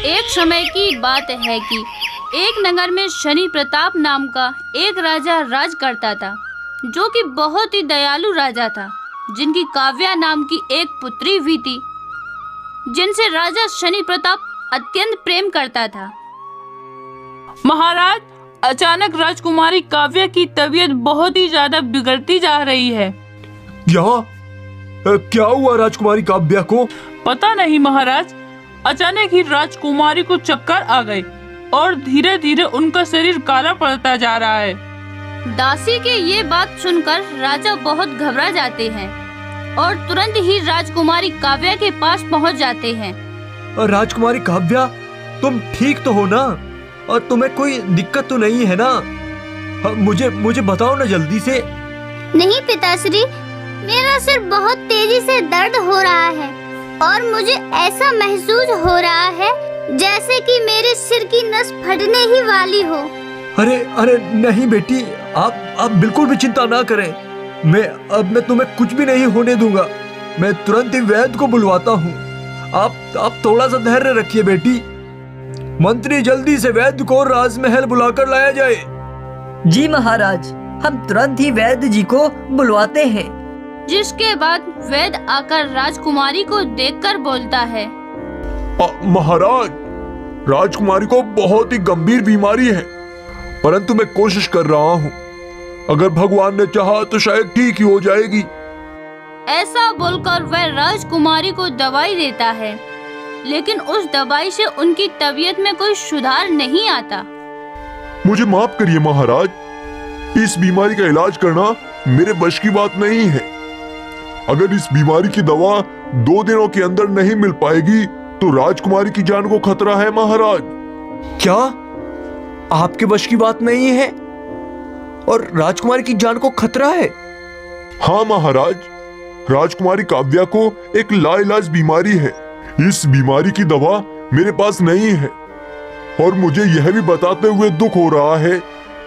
एक समय की बात है कि एक नगर में शनि प्रताप नाम का एक राजा राज करता था, जो कि बहुत ही दयालु राजा था, जिनकी काव्या नाम की एक पुत्री भी थी, जिनसे राजा शनि प्रताप अत्यंत प्रेम करता था। महाराज, अचानक राजकुमारी काव्या की तबीयत बहुत ही ज्यादा बिगड़ती जा रही है। क्या हुआ राजकुमारी काव्या को? पता नहीं महाराज, अचानक ही राजकुमारी को चक्कर आ गए और धीरे धीरे उनका शरीर काला पड़ता जा रहा है। दासी के ये बात सुनकर राजा बहुत घबरा जाते हैं और तुरंत ही राजकुमारी काव्या के पास पहुंच जाते हैं। राजकुमारी काव्या, तुम ठीक तो हो ना? और तुम्हें कोई दिक्कत तो नहीं है ना? मुझे बताओ ना जल्दी से। नहीं पिताश्री, मेरा सिर बहुत तेजी से दर्द हो रहा है और मुझे ऐसा महसूस हो रहा है जैसे कि मेरे सिर की नस फटने ही वाली हो। अरे नहीं बेटी, आप बिल्कुल भी चिंता ना करें। मैं तुम्हें कुछ भी नहीं होने दूंगा। मैं तुरंत ही वैद्य को बुलवाता हूँ। आप थोड़ा सा धैर्य रखिए बेटी। मंत्री, जल्दी से वैद्य को राजमहल बुलाकर लाया जाए। जी महाराज, हम तुरंत ही वैद्य जी को बुलवाते हैं। जिसके बाद वैद्य आकर राजकुमारी को देखकर बोलता है, महाराज, राजकुमारी को बहुत ही गंभीर बीमारी है, परंतु मैं कोशिश कर रहा हूँ। अगर भगवान ने चाहा तो शायद ठीक ही हो जाएगी। ऐसा बोलकर वह राजकुमारी को दवाई देता है, लेकिन उस दवाई से उनकी तबीयत में कोई सुधार नहीं आता। मुझे माफ करिए महाराज, इस बीमारी का इलाज करना मेरे बस की बात नहीं है। अगर इस बीमारी की दवा 2 दिनों के अंदर नहीं मिल पाएगी तो राजकुमारी की जान को खतरा है महाराज। क्या आपके बस की बात नहीं है और राजकुमारी की जान को खतरा है? हाँ महाराज, राजकुमारी काव्या को एक लाइलाज बीमारी है। इस बीमारी की दवा मेरे पास नहीं है और मुझे यह भी बताते हुए दुख हो रहा है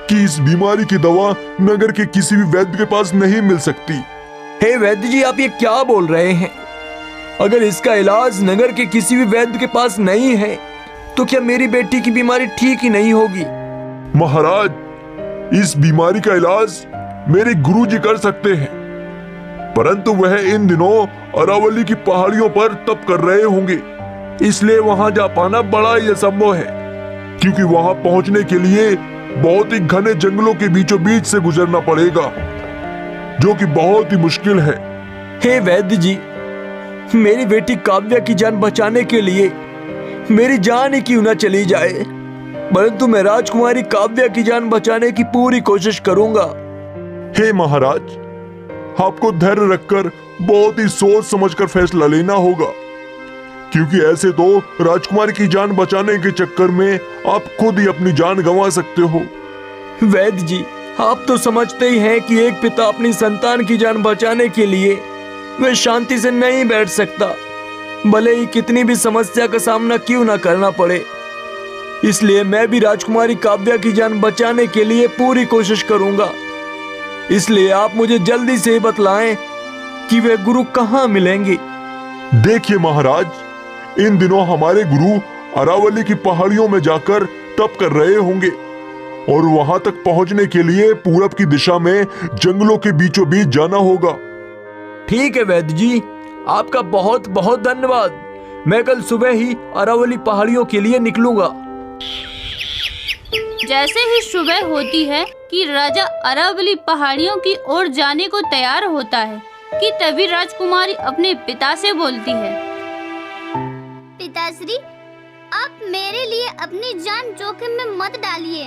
कि इस बीमारी की दवा नगर के किसी भी वैद्य के पास नहीं मिल सकती। हे वैद्य जी, आप ये क्या बोल रहे हैं? अगर इसका इलाज नगर के किसी भी वैद्य के पास नहीं है तो क्या मेरी बेटी की बीमारी ठीक ही नहीं होगी? महाराज, इस बीमारी का इलाज मेरे गुरुजी कर सकते हैं, परंतु वह इन दिनों अरावली की पहाड़ियों पर तप कर रहे होंगे, इसलिए वहां जा पाना बड़ा ही असंभव है, क्योंकि वहां पहुंचने के लिए बहुत ही घने जंगलों के बीचों बीच से गुजरना पड़ेगा, जो कि बहुत ही मुश्किल है। हे वैद्य जी, मेरी बेटी काव्या की जान बचाने के लिए मेरी जान ही क्यों ना चली जाए, परंतु मैं राजकुमारी काव्या की जान बचाने की पूरी कोशिश करूंगा। हे महाराज, आपको धैर्य रखकर बहुत ही सोच समझकर फैसला लेना होगा, क्योंकि ऐसे तो राजकुमारी की जान बचाने के चक्कर में आप खुद ही अपनी जान गंवा सकते हो। वैद्य जी, आप तो समझते ही हैं कि एक पिता अपनी संतान की जान बचाने के लिए वह शांति से नहीं बैठ सकता, भले ही कितनी भी समस्या का सामना क्यों ना करना पड़े। इसलिए मैं भी राजकुमारी काव्या की जान बचाने के लिए पूरी कोशिश करूंगा। इसलिए आप मुझे जल्दी से बतलाएं कि वे गुरु कहाँ मिलेंगे। देखिए महाराज, इन दिनों हमारे गुरु अरावली की पहाड़ियों में जाकर तप कर रहे होंगे और वहां तक पहुंचने के लिए पूरब की दिशा में जंगलों के बीचों बीच जाना होगा। ठीक है वैद्य जी, आपका बहुत बहुत धन्यवाद। मैं कल सुबह ही अरावली पहाड़ियों के लिए निकलूंगा। जैसे ही सुबह होती है कि राजा अरावली पहाड़ियों की ओर जाने को तैयार होता है कि तभी राजकुमारी अपने पिता से बोलती है, पिताश्री, आप मेरे लिए अपनी जान जोखिम में मत डालिए।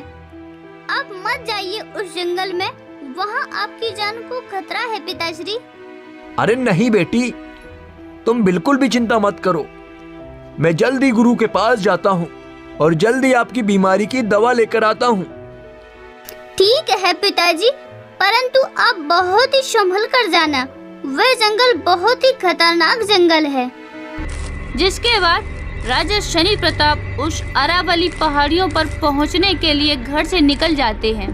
आप मत जाइए उस जंगल में, वहाँ आपकी जान को खतरा है पिताश्री। अरे नहीं बेटी, तुम बिल्कुल भी चिंता मत करो। मैं जल्दी गुरु के पास जाता हूँ और जल्दी आपकी बीमारी की दवा लेकर आता हूँ। ठीक है पिताजी, परंतु आप बहुत ही संभल कर जाना। वह जंगल बहुत ही खतरनाक जंगल है। जिसके बाद राजा शनि प्रताप उस अरावली पहाड़ियों पर पहुंचने के लिए घर से निकल जाते हैं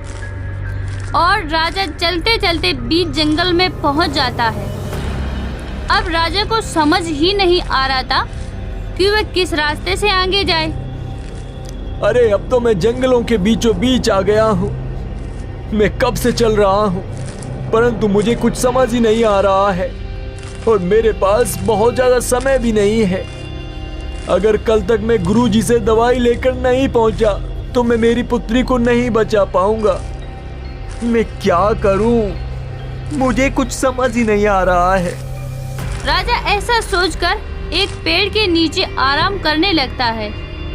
और राजा चलते चलते बीच जंगल में पहुंच जाता है। अब राजा को समझ ही नहीं आ रहा था कि वह किस रास्ते से आगे जाए। अरे अब तो मैं जंगलों के बीचों बीच आ गया हूँ। मैं कब से चल रहा हूँ, परंतु मुझे कुछ समझ ही नहीं आ रहा है और मेरे पास बहुत ज्यादा समय भी नहीं है। अगर कल तक मैं गुरुजी से दवाई लेकर नहीं पहुंचा तो मैं मेरी पुत्री को नहीं बचा पाऊंगा। मैं क्या करूं? मुझे कुछ समझ ही नहीं आ रहा है। राजा ऐसा सोचकर एक पेड़ के नीचे आराम करने लगता है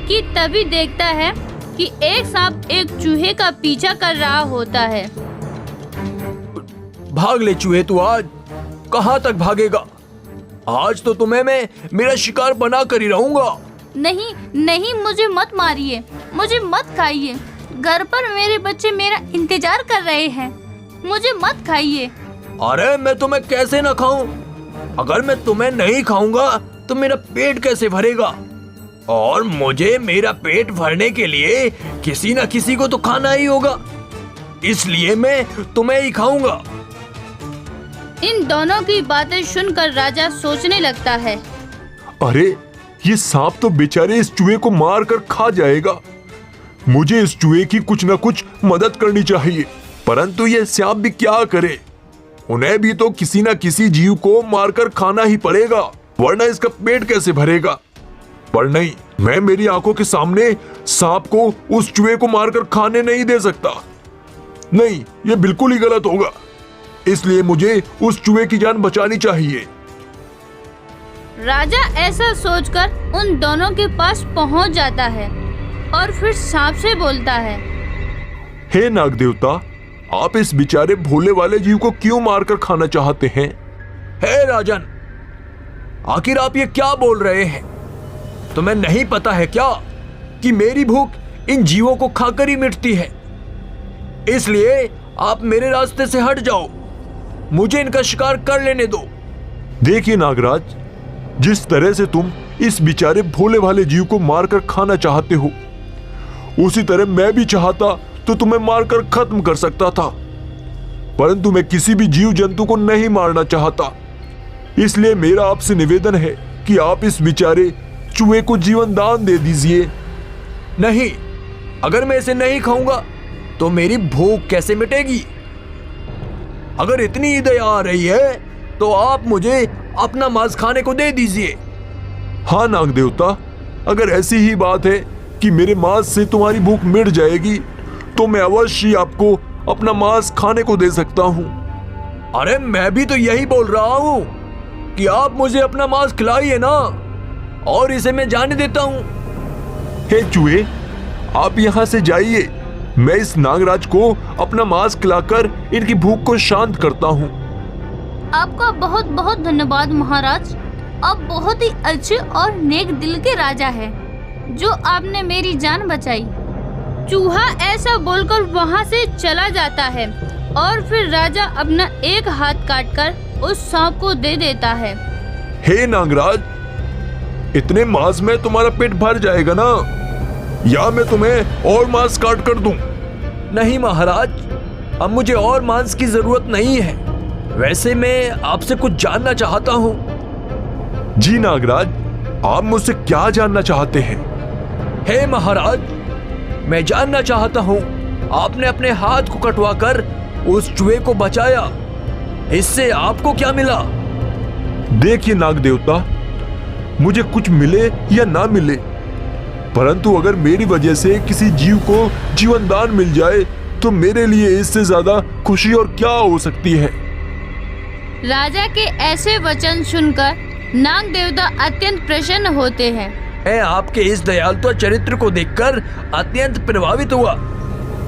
कि तभी देखता है कि एक सांप एक चूहे का पीछा कर रहा होता है। भाग ले चूहे, तू आज कहाँ तक भागेगा? आज तो तुम्हें मैं मेरा शिकार बना कर ही रहूंगा। नहीं नहीं, मुझे मत मारिए, मुझे मत खाइए। घर पर मेरे बच्चे मेरा इंतजार कर रहे हैं, मुझे मत खाइए। अरे मैं तुम्हें कैसे न खाऊं? अगर मैं तुम्हें नहीं खाऊंगा तो मेरा पेट कैसे भरेगा? और मुझे मेरा पेट भरने के लिए किसी न किसी को तो खाना ही होगा, इसलिए मैं तुम्हें ही खाऊंगा। इन दोनों की बातें सुनकर राजा सोचने लगता है। अरे ये सांप तो बेचारे इस चूहे को मार कर खा जाएगा। मुझे इस चूहे की कुछ न कुछ मदद करनी चाहिए, परंतु ये सांप भी क्या करे? उन्हें भी तो किसी न किसी जीव को मारकर खाना ही पड़ेगा, वरना इसका पेट कैसे भरेगा। पर नहीं, मैं मेरी आंखों के सामने सांप को उस चूहे को मारकर खाने नहीं दे सकता। नहीं, ये बिल्कुल ही गलत होगा। इसलिए मुझे उस चूहे की जान बचानी चाहिए। राजा ऐसा सोचकर उन दोनों के पास पहुंच जाता है और फिर सांप से बोलता है। हे नाग देवता, आप इस बेचारे भोले वाले जीव को क्यों मारकर खाना चाहते हैं? हे राजन, आखिर आप ये क्या बोल रहे हैं? तुम्हें नहीं पता है क्या कि मेरी भूख इन जीवों को खाकर ही मिटती है? इसलिए आप मेरे रास्ते से हट जाओ, मुझे इनका शिकार कर लेने दो। देखिए नागराज, जिस तरह से तुम इस बेचारे भोले भाले जीव को मारकर खाना चाहते हो, उसी तरह मैं भी चाहता तो तुम्हें मारकर खत्म कर सकता था, परंतु मैं किसी भी जीव जंतु को नहीं मारना चाहता। इसलिए मेरा आपसे निवेदन है कि आप इस बेचारे चूहे को जीवन दान दे दीजिए। नहीं, अगर मैं इसे नहीं खाऊंगा तो मेरी भूख कैसे मिटेगी? अगर इतनी ही दया आ रही है तो आप मुझे अपना मांस खाने को दे दीजिए। हाँ नाग देवता, अगर ऐसी ही बात है कि मेरे मांस से तुम्हारी भूख मिट जाएगी तो मैं अवश्य आपको अपना मांस खाने को दे सकता हूँ। अरे मैं भी तो यही बोल रहा हूँ कि आप मुझे अपना मांस खिलाइए ना, और इसे मैं जाने देता हूँ। हे चूहे, आप यहाँ से जाइए। मैं इस नागराज को अपना मांस खिलाकर इनकी भूख को शांत करता हूँ। आपका बहुत बहुत धन्यवाद महाराज। आप बहुत ही अच्छे और नेक दिल के राजा हैं, जो आपने मेरी जान बचाई। चूहा ऐसा बोलकर वहाँ से चला जाता है और फिर राजा अपना एक हाथ काटकर उस सांप को दे देता है। हे नागराज, इतने मांस में तुम्हारा पेट भर जाएगा ना, या मैं तुम्हें और मांस काट कर दूं? नहीं महाराज, अब मुझे और मांस की जरूरत नहीं है। वैसे मैं आपसे कुछ जानना चाहता हूँ। जी नागराज, आप मुझसे क्या जानना चाहते हैं? हे महाराज, मैं जानना चाहता हूँ, आपने अपने हाथ को कटवाकर उस चूहे को बचाया, इससे आपको क्या मिला? देखिए नाग देवता, मुझे कुछ मिले या ना मिले, परंतु अगर मेरी वजह से किसी जीव को जीवन दान मिल जाए तो मेरे लिए इससे ज्यादा खुशी और क्या हो सकती है। राजा के ऐसे वचन सुनकर नाग देवता अत्यंत प्रसन्न होते हैं। मैं आपके इस दयालुता चरित्र को देखकर अत्यंत प्रभावित हुआ,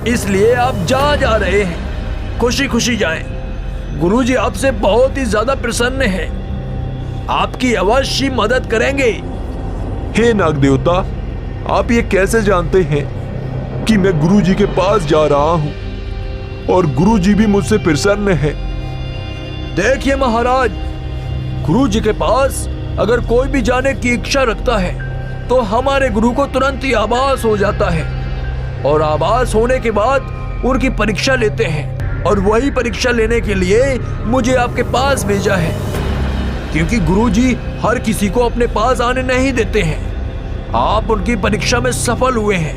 इसलिए आप जहाँ जा रहे हैं खुशी खुशी जाएं। गुरुजी आपसे बहुत ही ज्यादा प्रसन्न हैं, आपकी अवश्य मदद करेंगे। हे नाग देवता, आप ये कैसे जानते हैं कि मैं गुरुजी के पास जा रहा हूँ और गुरुजी भी मुझसे प्रसन्न है? देखिए महाराज, गुरुजी के पास अगर कोई भी जाने की इच्छा रखता है तो हमारे गुरु को तुरंत ही आभास हो जाता है, और आभास होने के बाद उनकी परीक्षा लेते हैं, और वही परीक्षा लेने के लिए मुझे आपके पास भेजा है, क्योंकि गुरुजी हर किसी को अपने पास आने नहीं देते हैं। आप उनकी परीक्षा में सफल हुए हैं,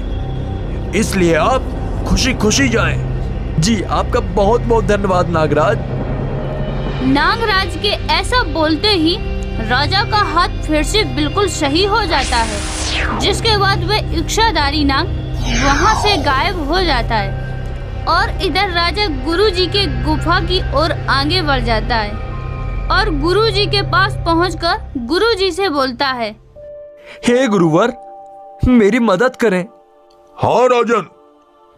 इसलिए आप खुशी खुशी जाएं। जी आपका बहुत बहुत धन्यवाद नागराज। नागराज के ऐसा बोलते ही राजा का हाथ फिर से बिल्कुल सही हो जाता है, जिसके बाद वह इच्छाधारी नाग वहाँ से गायब हो जाता है और इधर राजा गुरुजी के गुफा की ओर आगे बढ़ जाता है और गुरुजी के पास पहुंचकर गुरुजी से बोलता है, हे गुरुवर, मेरी मदद करें। हाँ राजन,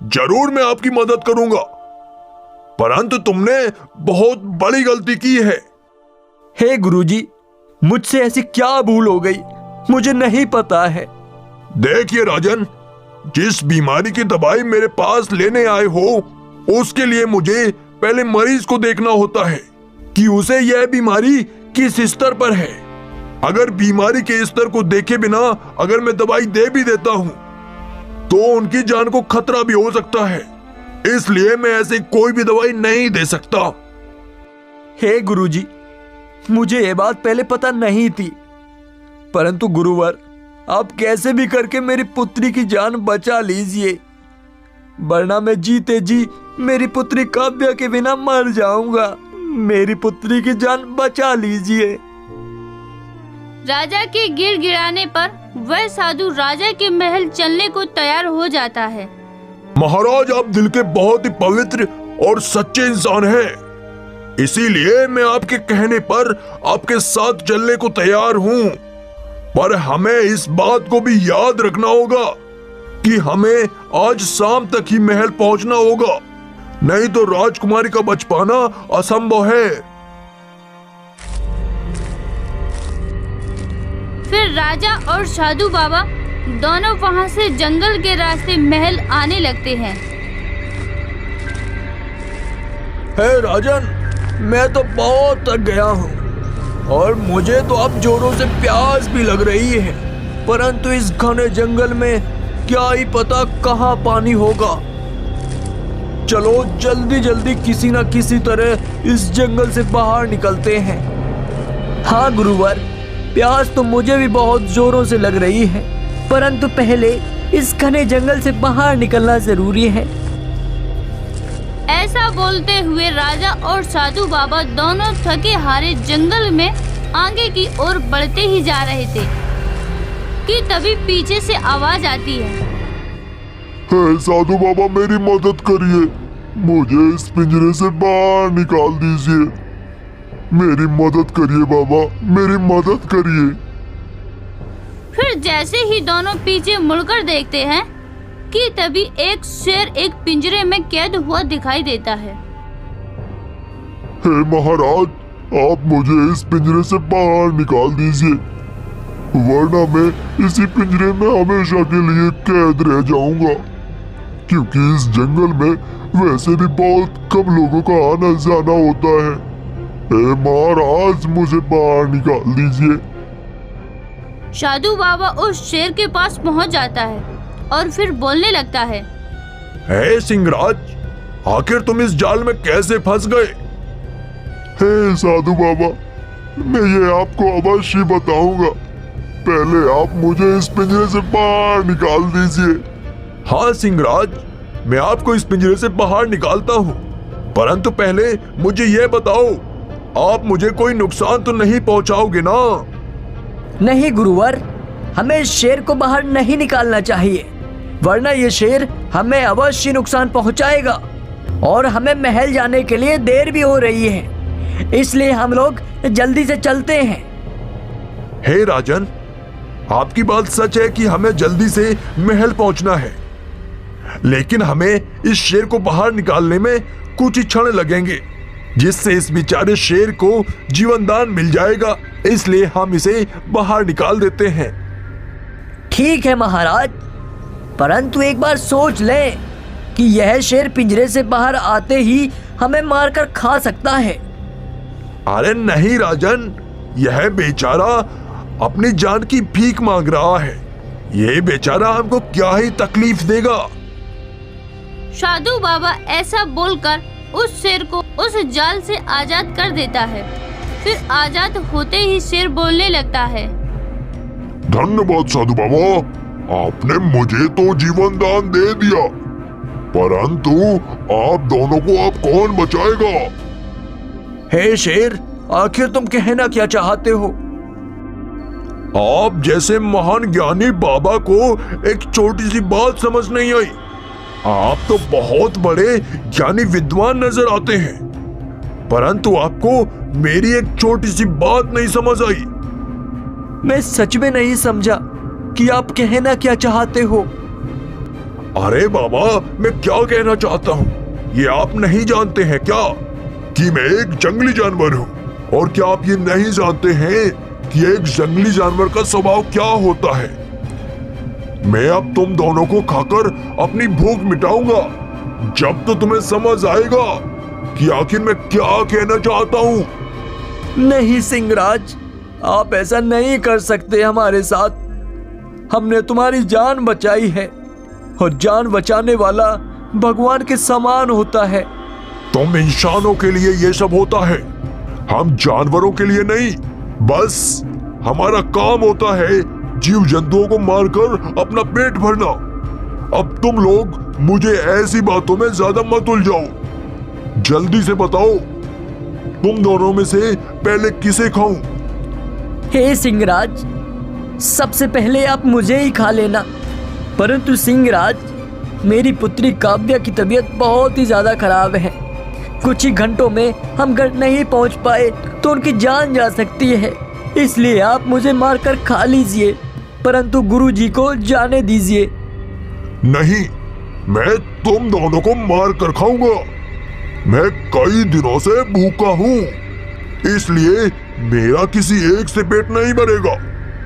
जरूर मैं आपकी मदद करूंगा, परंतु तुमने बहुत बड़ी गलती की है। हे गुरुजी, मुझसे ऐसी क्या भूल हो गई, मुझे नहीं पता है। देखिए राजन, जिस बीमारी की दवाई मेरे पास लेने आए हो, उसके लिए मुझे पहले मरीज को देखना होता है कि उसे यह बीमारी किस स्तर पर है। अगर बीमारी के स्तर को देखे बिना अगर मैं दवाई दे भी देता हूँ तो उनकी जान को खतरा भी हो सकता है, इसलिए मैं ऐसे कोई भी दवाई नहीं दे सकता। हे गुरुजी, मुझे ये बात पहले पता नहीं थी, परंतु गुरुवर, आप कैसे भी करके मेरी पुत्री की जान बचा लीजिए, वरना मैं जीते जी मेरी पुत्री काव्या के बिना मर जाऊंगा। मेरी पुत्री की जान बचा लीजिए। राजा के गिड़गिड़ाने पर वह साधु राजा के महल चलने को तैयार हो जाता है। महाराज, आप दिल के बहुत ही पवित्र और सच्चे इंसान हैं, इसीलिए मैं आपके कहने पर आपके साथ चलने को तैयार हूँ। पर हमें इस बात को भी याद रखना होगा कि हमें आज शाम तक ही महल पहुंचना होगा, नहीं तो राजकुमारी का बच पाना असंभव है। फिर राजा और साधु बाबा दोनों वहां से जंगल के रास्ते महल आने लगते हैं। हे राजन, मैं तो बहुत थक गया हूँ और मुझे तो अब जोरों से प्यास भी लग रही है, परंतु इस घने जंगल में क्या ही पता कहाँ पानी होगा। चलो जल्दी जल्दी किसी न किसी तरह इस जंगल से बाहर निकलते हैं। हाँ गुरुवर, प्यास तो मुझे भी बहुत जोरों से लग रही है, परंतु पहले इस घने जंगल से बाहर निकलना जरूरी है। ऐसा बोलते हुए राजा और साधु बाबा दोनों थके हारे जंगल में आगे की ओर बढ़ते ही जा रहे थे कि तभी पीछे से आवाज आती है, हे साधु बाबा, मेरी मदद करिए, मुझे इस पिंजरे से बाहर निकाल दीजिए। मेरी मदद करिए बाबा, मेरी मदद करिए। फिर जैसे ही दोनों पीछे मुड़कर देखते हैं कि तभी एक शेर एक पिंजरे में कैद हुआ दिखाई देता है। हे महाराज, आप मुझे इस पिंजरे से बाहर निकाल दीजिए, वरना मैं इसी पिंजरे में हमेशा के लिए कैद रह जाऊंगा, क्योंकि इस जंगल में वैसे भी बहुत कम लोगों का आना जाना होता है। हे महाराज, मुझे बाहर निकाल दीजिए। साधु बाबा उस शेर के पास पहुंच जाता है और फिर बोलने लगता है, हे सिंहराज, आखिर तुम इस जाल में कैसे फंस गए? हे साधु बाबा, मैं ये आपको अवश्य बताऊंगा, पहले आप मुझे इस पिंजरे से बाहर निकाल दीजिए। हाँ सिंहराज, मैं आपको इस पिंजरे से बाहर निकालता हूँ, परंतु पहले मुझे ये बताओ, आप मुझे कोई नुकसान तो नहीं पहुँचाओगे ना? नहीं गुरुवर, हमें शेर को बाहर नहीं निकालना चाहिए, वरना ये शेर हमें अवश्य नुकसान पहुंचाएगा और हमें महल जाने के लिए देर भी हो रही है, इसलिए हम लोग जल्दी से चलते हैं। हे राजन, आपकी बात सच है कि हमें जल्दी से महल पहुंचना है, लेकिन हमें इस शेर को बाहर निकालने में कुछ ही क्षण लगेंगे, जिससे इस बेचारे शेर को जीवन दान मिल जाएगा, इसलिए हम इसे बाहर निकाल देते हैं। ठीक है महाराज, परंतु एक बार सोच लें कि यह शेर पिंजरे से बाहर आते ही हमें मारकर खा सकता है। अरे नहीं राजन, यह बेचारा अपनी जान की भीख मांग रहा है, ये बेचारा हमको क्या ही तकलीफ देगा। साधु बाबा ऐसा बोलकर उस शेर को उस जाल से आजाद कर देता है। फिर आजाद होते ही शेर बोलने लगता है, धन्यवाद साधु बाबा, आपने मुझे तो जीवन दान दे दिया, परंतु आप दोनों को अब कौन बचाएगा? हे शेर, आखिर तुम कहना क्या चाहते हो? आप जैसे महान ज्ञानी बाबा को एक छोटी सी बात समझ नहीं आई। आप तो बहुत बड़े ज्ञानी विद्वान नजर आते हैं, परंतु आपको मेरी एक छोटी सी बात नहीं समझ आई। मैं सच में नहीं समझा कि आप कहना क्या चाहते हो। अरे बाबा, मैं क्या कहना चाहता हूँ ये आप नहीं जानते हैं क्या कि मैं एक जंगली जानवर हूँ? और क्या आप ये नहीं जानते हैं कि एक जंगली जानवर का स्वभाव क्या होता है? मैं अब तुम दोनों को खाकर अपनी भूख मिटाऊंगा, जब तो तुम्हें समझ आएगा कि आखिर मैं क्या कहना चाहता हूँ। नहीं सिंहराज, आप ऐसा नहीं कर सकते हमारे साथ। हमने तुम्हारी जान बचाई है और जान बचाने वाला भगवान के समान होता है। तुम इंसानों के लिए ये सब होता है, हम जानवरों के लिए नहीं। बस हमारा काम होता है जीव जंतुओं को मारकर अपना पेट भरना। अब तुम लोग मुझे ऐसी बातों में ज्यादा मत उलझाओ। जल्दी से बताओ, तुम दोनों में से पहले किसे खाऊं? हे सिंहराज, सबसे पहले आप मुझे ही खा लेना। परंतु सिंहराज, मेरी पुत्री काव्या की तबीयत बहुत ही ज्यादा खराब है। कुछ ही घंटों में हम घर नहीं पहुंच पाए तो उनकी जान जा सकती है, इसलिए आप मुझे मारकर खा लीजिए, परंतु गुरुजी को जाने दीजिए। नहीं, मैं तुम दोनों को मार कर खाऊंगा। मैं कई दिनों से भूखा हूँ, इसलिए मेरा किसी एक से पेट नहीं भरेगा।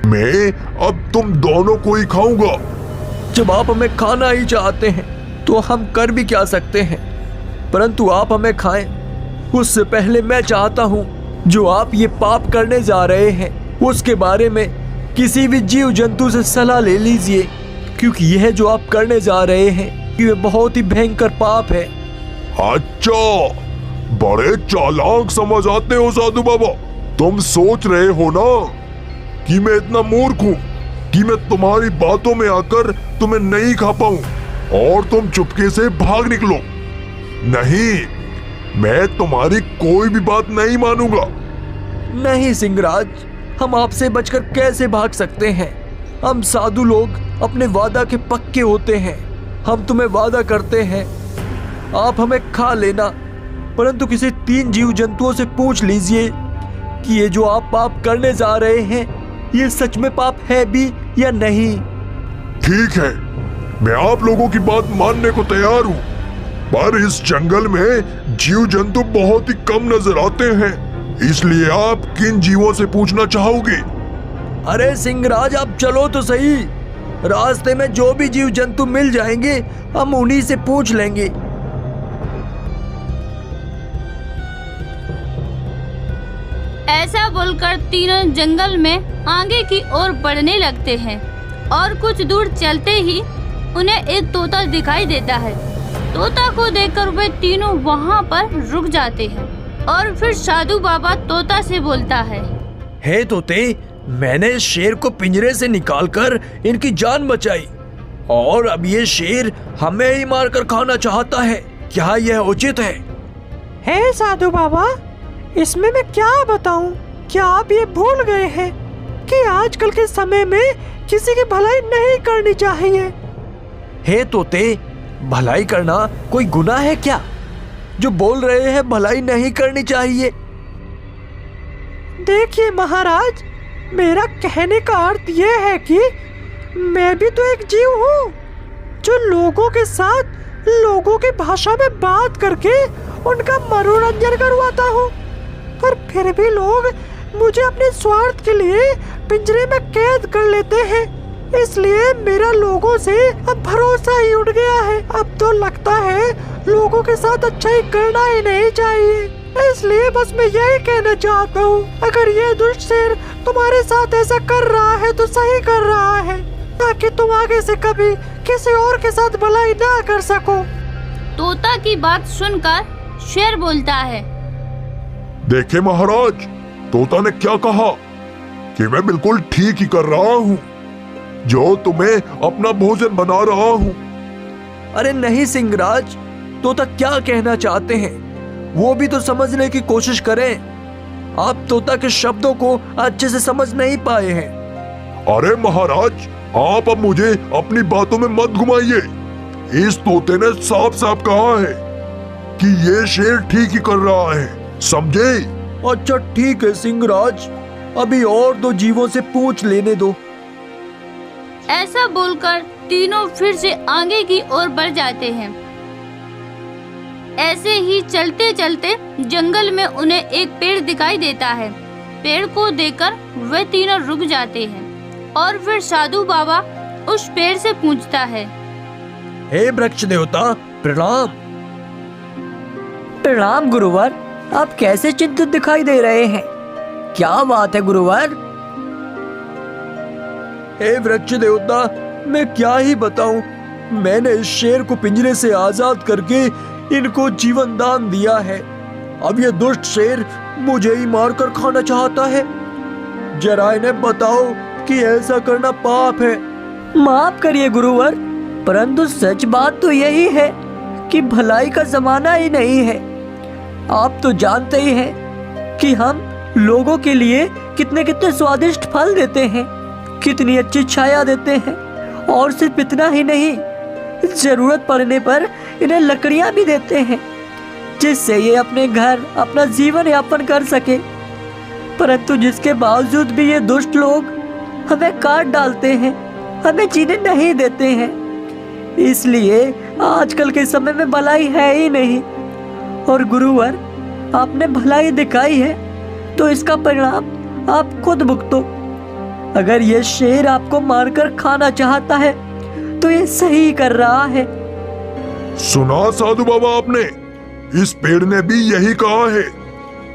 मैं अब तुम दोनों को ही खाऊंगा। जब आप हमें खाना ही चाहते हैं तो हम कर भी क्या सकते हैं, परंतु आप हमें खाएं। उससे पहले मैं चाहता हूँ जो आप ये पाप करने जा रहे हैं उसके बारे में किसी भी जीव जंतु से सलाह ले लीजिए, क्योंकि यह जो आप करने जा रहे हैं ये बहुत ही भयंकर पाप है। अच्छा, बड़े चालाक समझ आते हो साधु बाबा। तुम सोच रहे हो ना कि मैं इतना मूर्ख हूँ कि मैं तुम्हारी बातों में आकर तुम्हें नहीं खा पाऊं और तुम चुपके से भाग निकलो। नहीं, मैं तुम्हारी कोई भी बात नहीं मानूंगा। नहीं सिंहराज, हम आपसे बचकर कैसे भाग सकते हैं? हम साधु लोग अपने वादा के पक्के होते हैं। हम तुम्हें वादा करते हैं आप हमें खा लेना, परंतु किसी 3 जीव जंतुओं से पूछ लीजिए कि ये जो आप पाप करने जा रहे हैं ये सच में पाप है भी या नहीं। ठीक है, मैं आप लोगों की बात मानने को तैयार हूँ, पर इस जंगल में जीव जंतु बहुत ही कम नजर आते हैं, इसलिए आप किन जीवों से पूछना चाहोगे? अरे सिंहराज, आप चलो तो सही। रास्ते में जो भी जीव जंतु मिल जाएंगे हम उन्हीं से पूछ लेंगे। ऐसा बोलकर तीनों जंगल में आगे की ओर बढ़ने लगते हैं और कुछ दूर चलते ही उन्हें एक तोता दिखाई देता है। तोता को देखकर वे तीनों वहाँ पर रुक जाते हैं और फिर साधु बाबा तोता से बोलता है, हे तोते, मैंने शेर को पिंजरे से निकालकर इनकी जान बचाई और अब ये शेर हमें ही मारकर खाना चाहता है। क्या यह उचित है? हे साधु बाबा, इसमें मैं क्या बताऊं? क्या आप ये भूल गए हैं कि आजकल के समय में किसी की भलाई नहीं करनी चाहिए? हे तोते, भलाई करना कोई गुनाह है क्या? जो बोल रहे हैं भलाई नहीं करनी चाहिए। देखिए महाराज, मेरा कहने का अर्थ ये है कि मैं भी तो एक जीव हूँ जो लोगों के साथ लोगों की भाषा में बात करके उनका मनोरंजन करवाता हूँ, पर फिर भी लोग मुझे अपने स्वार्थ के लिए पिंजरे में कैद कर लेते हैं। इसलिए मेरा लोगों से अब भरोसा ही उठ गया है। अब तो लगता है लोगों के साथ अच्छाई करना ही नहीं चाहिए। इसलिए बस मैं यही कहना चाहता हूँ, अगर ये दुष्ट शेर तुम्हारे साथ ऐसा कर रहा है तो सही कर रहा है, ताकि तुम आगे से कभी किसी और के साथ भलाई ना कर सको। तोता की बात सुनकर शेर बोलता है, देखे महाराज, तोता ने क्या कहा कि मैं बिल्कुल ठीक ही कर रहा हूँ। जो तुम्हें अपना भोजन बना रहा हूँ। अरे नहीं सिंहराज, तोता क्या कहना चाहते हैं वो भी तो समझने की कोशिश करें। आप तोता के शब्दों को अच्छे से समझ नहीं पाए हैं। अरे महाराज, आप अब मुझे अपनी बातों में मत घुमाइए। इस तोते ने साफ साफ कहा है कि ये शेर ठीक ही कर रहा है, समझे? अच्छा ठीक है सिंहराज, अभी और दो जीवों से पूछ लेने दो। ऐसा बोलकर तीनों फिर से आगे की ओर बढ़ जाते हैं। ऐसे ही चलते चलते जंगल में उन्हें एक पेड़ दिखाई देता है। पेड़ को देखकर वे तीनों रुक जाते हैं और फिर साधु बाबा उस पेड़ से पूछता है, हे वृक्ष देवता, प्रणाम। प्रणाम गुरुवर, आप कैसे चिंतित दिखाई दे रहे हैं? क्या बात है गुरुवर? हे वृक्ष देवता, मैं क्या ही बताऊं। मैंने इस शेर को पिंजरे से आजाद करके इनको जीवन दान दिया है। अब ये दुष्ट शेर मुझे ही मारकर खाना चाहता है। जरा इन्हें बताओ कि ऐसा करना पाप है। माफ करिए गुरुवर, परंतु सच बात तो यही है कि भलाई का जमाना ही नहीं है। आप तो जानते ही हैं कि हम लोगों के लिए कितने कितने स्वादिष्ट फल देते हैं, कितनी अच्छी छाया देते हैं, और सिर्फ इतना ही नहीं, जरूरत पड़ने पर इन्हें लकड़ियां भी देते हैं जिससे ये अपने घर, अपना जीवन यापन कर सके। परंतु जिसके बावजूद भी ये दुष्ट लोग हमें काट डालते हैं, हमें जीने नहीं देते हैं। इसलिए आजकल के समय में भलाई है ही नहीं। और गुरुवर, आपने भलाई दिखाई है तो इसका परिणाम आप खुद भुगतो। अगर ये शेर आपको मारकर खाना चाहता है तो ये सही कर रहा है। सुना साधु बाबा आपने, इस पेड़ ने भी यही कहा है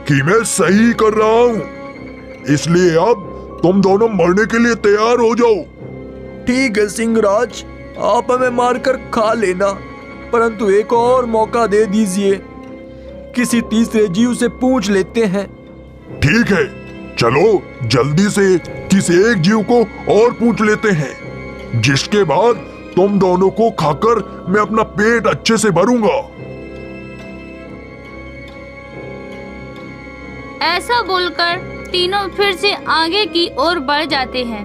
कि मैं सही कर रहा हूँ। इसलिए अब तुम दोनों मरने के लिए तैयार हो जाओ। ठीक है सिंहराज, आप हमें मारकर खा लेना, परंतु एक और मौका दे दीजिए। किसी तीसरे जीव से पूछ लेते हैं। ठीक है, चलो जल्दी से किसी एक जीव को और पूछ लेते हैं, जिसके बाद तुम दोनों को खाकर मैं अपना पेट अच्छे से भरूंगा। ऐसा बोलकर तीनों फिर से आगे की ओर बढ़ जाते हैं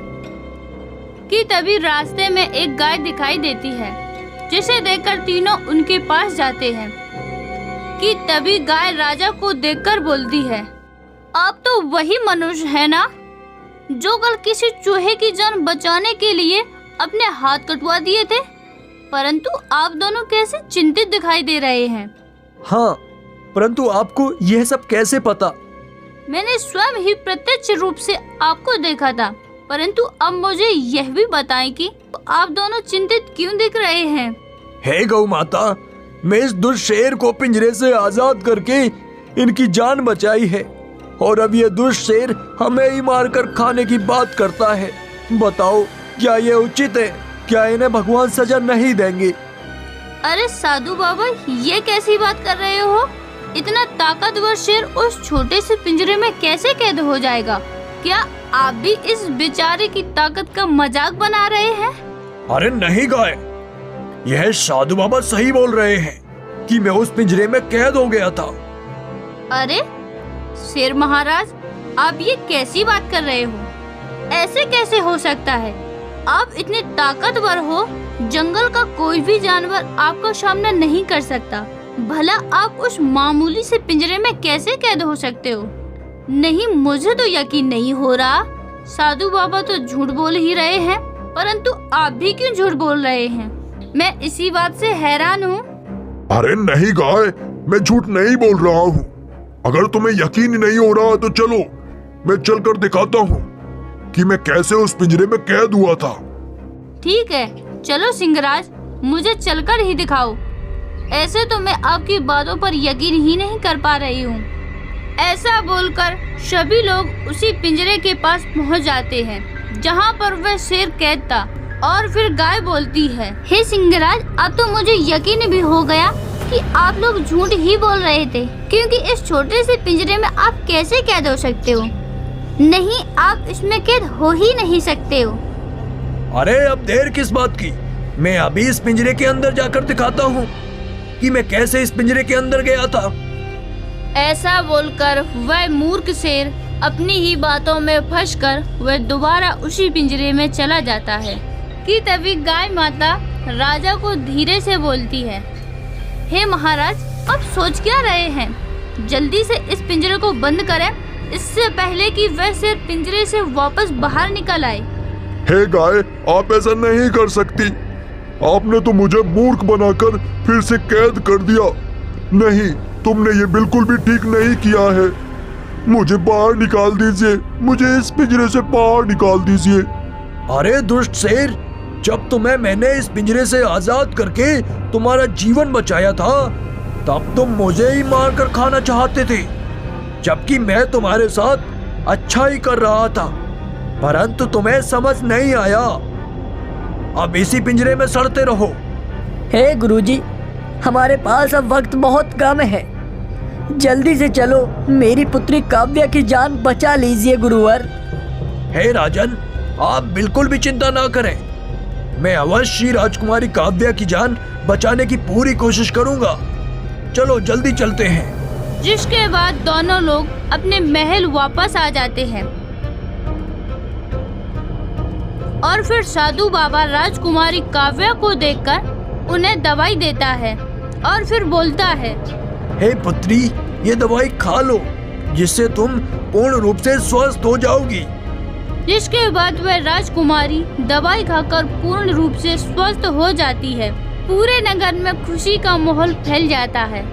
कि तभी रास्ते में एक गाय दिखाई देती है, जिसे देखकर तीनों उनके पास जाते हैं। कि तभी गाय राजा को देखकर बोलती है, आप तो वही मनुष्य है ना जो कल किसी चूहे की जान बचाने के लिए अपने हाथ कटवा दिए थे? परंतु आप दोनों कैसे चिंतित दिखाई दे रहे हैं? हाँ, परंतु आपको यह सब कैसे पता? मैंने स्वयं ही प्रत्यक्ष रूप से आपको देखा था। परंतु अब मुझे यह भी बताएं कि आप दोनों चिंतित क्यों दिख रहे हैं? हे गौ माता, मैं इस दुष्ट शेर को पिंजरे से आजाद करके इनकी जान बचाई है, और अब ये दुष्ट शेर हमें ही मारकर खाने की बात करता है। बताओ, क्या ये उचित है? क्या इन्हें भगवान सजा नहीं देंगे? अरे साधु बाबा, ये कैसी बात कर रहे हो? इतना ताकतवर शेर उस छोटे से पिंजरे में कैसे कैद हो जाएगा? क्या आप भी इस बेचारे की ताकत का मजाक बना रहे हैं? अरे नहीं गाय, यह साधु बाबा सही बोल रहे हैं कि मैं उस पिंजरे में कैद हो गया था। अरे शेर महाराज, आप ये कैसी बात कर रहे हो? ऐसे कैसे हो सकता है? आप इतने ताकतवर हो, जंगल का कोई भी जानवर आपका सामना नहीं कर सकता। भला आप उस मामूली से पिंजरे में कैसे कैद हो सकते हो? नहीं, मुझे तो यकीन नहीं हो रहा। साधु बाबा तो झूठ बोल ही रहे हैं, परंतु आप भी क्यों झूठ बोल रहे हैं? मैं इसी बात से हैरान हूँ। अरे नहीं गाय, मैं झूठ नहीं बोल रहा हूँ। अगर तुम्हें यकीन ही नहीं हो रहा तो चलो, मैं चलकर दिखाता हूँ कि मैं कैसे उस पिंजरे में कैद हुआ था। ठीक है, चलो सिंहराज, मुझे चलकर ही दिखाओ। ऐसे तो मैं आपकी बातों पर यकीन ही नहीं कर पा रही हूँ। ऐसा बोलकर सभी लोग उसी पिंजरे के पास पहुँच जाते हैं जहाँ पर वह शेर कैद था, और फिर गाय बोलती है, हे सिंहराज, अब तो मुझे यकीन भी हो गया कि आप लोग झूठ ही बोल रहे थे, क्योंकि इस छोटे से पिंजरे में आप कैसे कैद हो सकते हो? नहीं, आप इसमें कैद हो ही नहीं सकते हो। अरे अब देर किस बात की? मैं अभी इस पिंजरे के अंदर जाकर दिखाता हूँ कि मैं कैसे इस पिंजरे के अंदर गया था। ऐसा बोलकर वह मूर्ख शेर अपनी ही बातों में फंसकर वह दोबारा उसी पिंजरे में चला जाता है कि तभी गाय माता राजा को धीरे से बोलती है, हे महाराज, अब सोच क्या रहे हैं? जल्दी से इस पिंजरे को बंद करें, इससे पहले कि वह शेर पिंजरे से वापस बाहर निकल आए। हे गाय, आप ऐसा नहीं कर सकती। आपने तो मुझे मूर्ख बनाकर फिर से कैद कर दिया। नहीं, तुमने ये बिल्कुल भी ठीक नहीं किया है। मुझे बाहर निकाल दीजिए, मुझे इस पिंजरे से बाहर निकाल दीजिए। अरे दुष्ट शेर, जब तुम्हें मैंने इस पिंजरे से आजाद करके तुम्हारा जीवन बचाया था, तब तुम मुझे ही मारकर खाना चाहते थे, जबकि मैं तुम्हारे साथ अच्छा ही कर रहा था, परंतु तुम्हें समझ नहीं आया। अब इसी पिंजरे में सड़ते रहो। हे गुरुजी, हमारे पास अब वक्त बहुत कम है, जल्दी से चलो, मेरी पुत्री काव्या की जान बचा लीजिए गुरुवर। हे राजन, आप बिल्कुल भी चिंता ना करें, मैं अवश्य राजकुमारी काव्या की जान बचाने की पूरी कोशिश करूंगा। चलो जल्दी चलते हैं। जिसके बाद दोनों लोग अपने महल वापस आ जाते हैं और फिर साधु बाबा राजकुमारी काव्या को देखकर उन्हें दवाई देता है और फिर बोलता है, हे पुत्री, ये दवाई खा लो, जिससे तुम पूर्ण रूप से स्वस्थ हो जाओगी। जिसके बाद वह राजकुमारी दवाई खाकर पूर्ण रूप से स्वस्थ हो जाती है। पूरे नगर में खुशी का माहौल फैल जाता है।